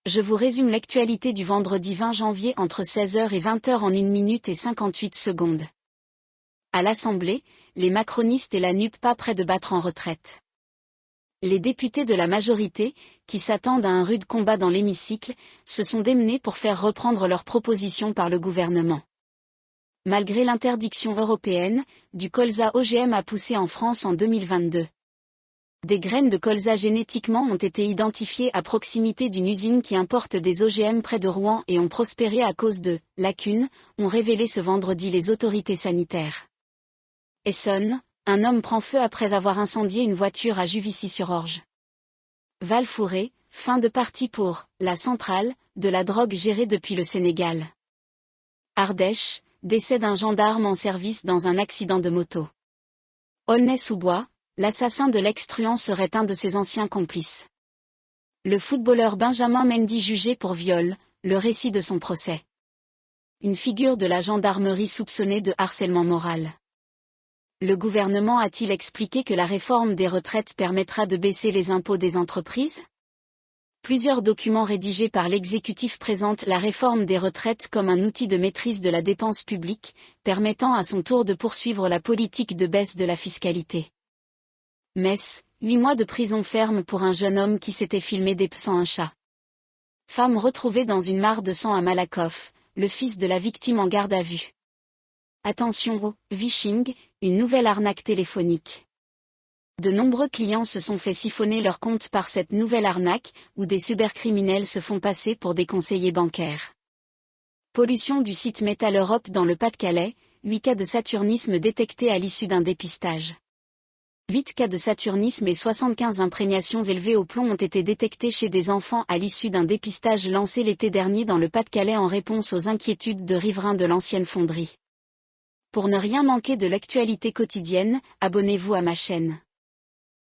Je vous résume l'actualité du vendredi 20 janvier entre 16h et 20h en 1 minute et 58 secondes. À l'Assemblée, les macronistes et la NUP pas près de battre en retraite. Les députés de la majorité, qui s'attendent à un rude combat dans l'hémicycle, se sont démenés pour faire reprendre leurs propositions par le gouvernement. Malgré l'interdiction européenne, du colza OGM a poussé en France en 2022. Des graines de colza génétiquement ont été identifiées à proximité d'une usine qui importe des OGM près de Rouen et ont prospéré à cause de lacunes, ont révélé ce vendredi les autorités sanitaires. Essonne, un homme prend feu après avoir incendié une voiture à Juvisy-sur-Orge. Val-Fouré, fin de partie pour la centrale de la drogue gérée depuis le Sénégal. Ardèche, décès d'un gendarme en service dans un accident de moto. Aulnay-sous-Bois, l'assassin de l'ex-truand serait un de ses anciens complices. Le footballeur Benjamin Mendy jugé pour viol, le récit de son procès. Une figure de la gendarmerie soupçonnée de harcèlement moral. Le gouvernement a-t-il expliqué que la réforme des retraites permettra de baisser les impôts des entreprises ? Plusieurs documents rédigés par l'exécutif présentent la réforme des retraites comme un outil de maîtrise de la dépense publique, permettant à son tour de poursuivre la politique de baisse de la fiscalité. Metz, 8 mois de prison ferme pour un jeune homme qui s'était filmé dépeçant un chat. Femme retrouvée dans une mare de sang à Malakoff, le fils de la victime en garde à vue. Attention au phishing, une nouvelle arnaque téléphonique. De nombreux clients se sont fait siphonner leur compte par cette nouvelle arnaque, où des cybercriminels se font passer pour des conseillers bancaires. Pollution du site Metal Europe dans le Pas-de-Calais, 8 cas de saturnisme détectés à l'issue d'un dépistage. 8 cas de saturnisme et 75 imprégnations élevées au plomb ont été détectés chez des enfants à l'issue d'un dépistage lancé l'été dernier dans le Pas-de-Calais en réponse aux inquiétudes de riverains de l'ancienne fonderie. Pour ne rien manquer de l'actualité quotidienne, abonnez-vous à ma chaîne.